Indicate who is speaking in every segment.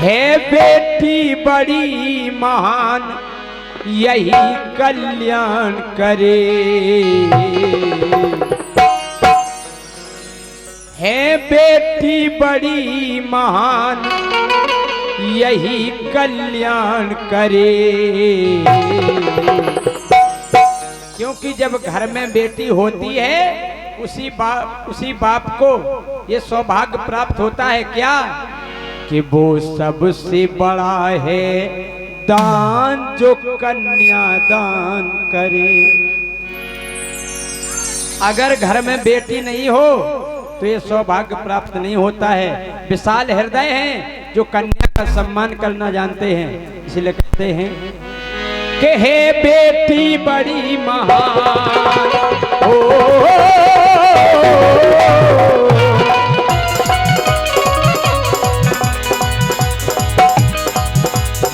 Speaker 1: है बेटी बड़ी महान यही कल्याण करे। है बेटी बड़ी महान यही कल्याण करे। क्योंकि जब घर में बेटी होती है उसी बाप को ये सौभाग्य प्राप्त होता है क्या कि वो सबसे बड़ा है दान जो कन्या दान करे। अगर घर में बेटी नहीं हो तो ये सौभाग्य प्राप्त नहीं होता है। विशाल हृदय हैं जो कन्या का सम्मान करना जानते हैं, इसलिए कहते हैं कि हे बेटी बड़ी महान हो,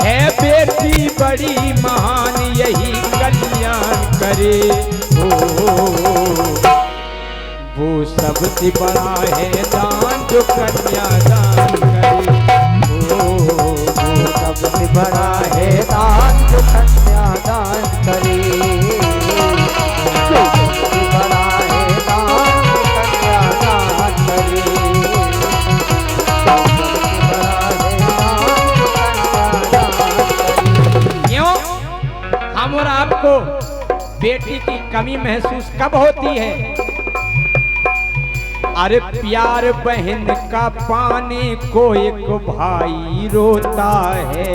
Speaker 1: है बेटी बड़ी महान यही कल्याण करे। वो सबसे बड़ा है दान जो कन्या दान करे।
Speaker 2: वो सबसे बड़ा है दान जो कन्या दान करे। जो सबसे बड़ा है दान जो कन्या दान करे। सबसे बड़ा है दान जो कन्या दान करे।
Speaker 1: क्यों हम और आपको बेटी की कमी महसूस कब होती है? अरे प्यार बहन का पाने को एक भाई रोता है।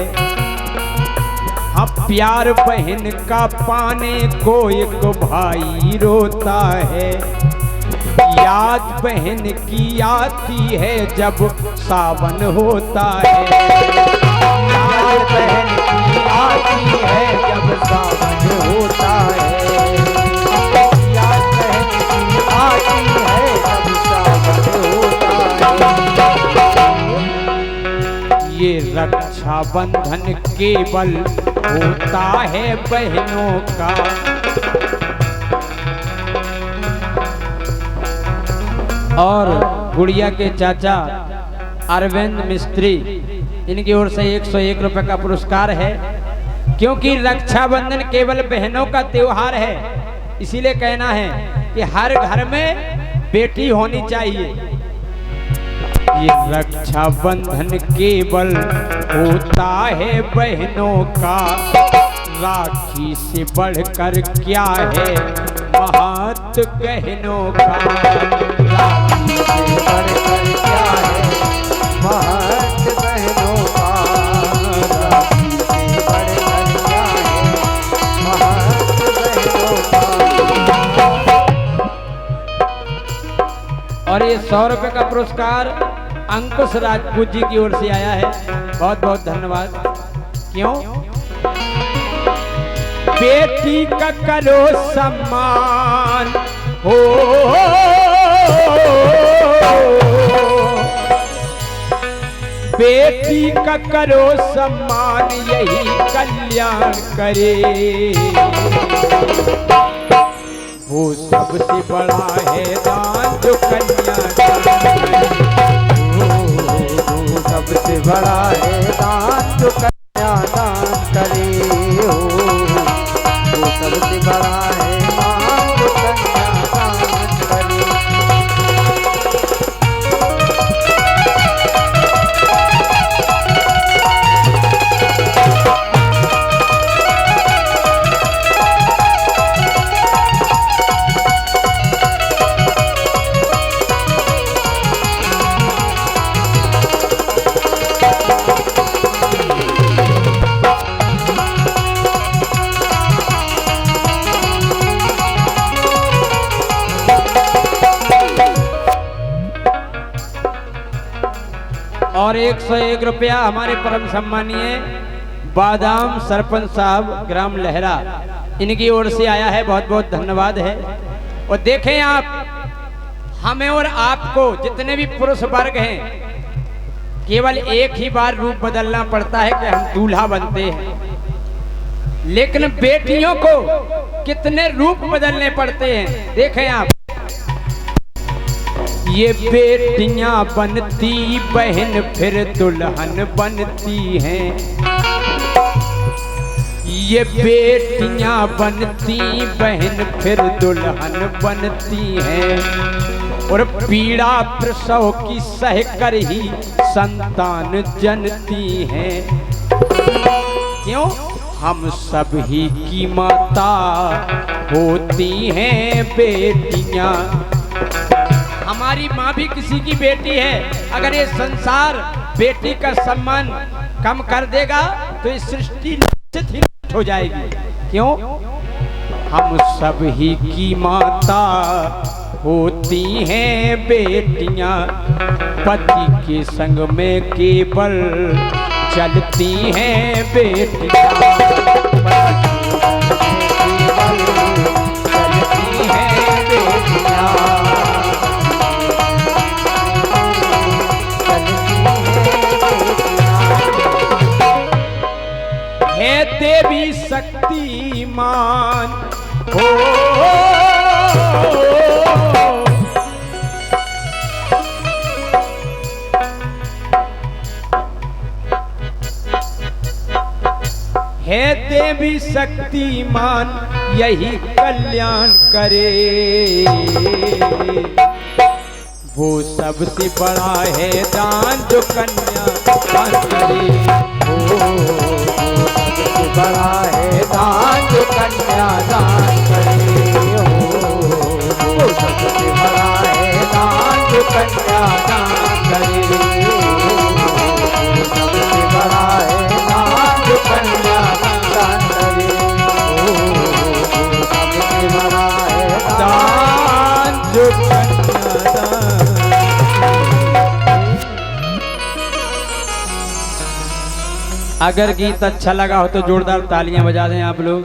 Speaker 1: हाँ प्यार बहन का पाने को एक भाई रोता है। याद बहन की आती है जब सावन होता है।
Speaker 2: याद बहन की आती है जब सावन होता है। याद बहन की आती है जब सावन होता है।
Speaker 1: ये रक्षा बंधन केवल होता है बहनों का। और गुड़िया के चाचा अरविंद मिस्त्री, इनकी ओर से 101 रुपए का पुरस्कार है। क्योंकि रक्षाबंधन केवल बहनों का त्योहार है, इसीलिए कहना है कि हर घर में बेटी होनी चाहिए। ये रक्षाबंधन केवल होता है बहनों का। राखी से बढ़कर क्या है महत्व बहनों का।
Speaker 2: राखी से बढ़कर क्या है महत्व बहनों का। राखी से बढ़कर क्या है महत्व बहनों का।
Speaker 1: और ये 100 रुपए का पुरस्कार अंकुश राजपूत जी की ओर से आया है, बहुत बहुत धन्यवाद। क्यों? बेटी का करो सम्मान हो, बेटी का करो सम्मान यही कल्याण करे। वो सबसे बड़ा है दान जो कन्या दान करे।
Speaker 2: वो सबसे बड़ा है दान जो कन्या दान करे। वो सबसे बड़ा है दान जो कन्या दान करे।
Speaker 1: और 101 रुपया हमारे परम सम्मानीय बादाम सरपंच साहब ग्राम लहरा, इनकी ओर से आया है, बहुत बहुत धन्यवाद है। और देखें आप, हमें और आपको जितने भी पुरुष वर्ग हैं केवल एक ही बार रूप बदलना पड़ता है कि हम दूल्हा बनते हैं, लेकिन बेटियों को कितने रूप बदलने पड़ते हैं। देखें आप, ये बेटियां बनती बहन फिर दुल्हन बनती हैं। ये बेटियां बनती बहन फिर दुल्हन बनती हैं और पीड़ा प्रसव की सह कर ही संतान जनती हैं। क्यों? हम सब ही की माता होती हैं बेटियां। हमारी माँ भी किसी की बेटी है। अगर ये संसार बेटी का सम्मान कम कर देगा तो इस सृष्टि निश्चित ही हो जाएगी। क्यों? हम सब ही की माता होती हैं बेटियां। पति के संग में केवल चलती हैं बेटियां। चलती हैं बेटियां। है देवी शक्तिमान हो। है देवी शक्तिमान यही कल्याण करे। वो सबसे बड़ा है दान जो कन्या दान करे। सबसे बड़ा है दान जो कन्या दान करे। वो सबसे बड़ा है दान जो कन्या दान करे। सबसे बड़ा है दान जो कन्या दान करे। सबसे बड़ा है दान जो कन्या दान। अगर गीत अच्छा लगा हो तो जोरदार तालियां बजा दें आप लोग।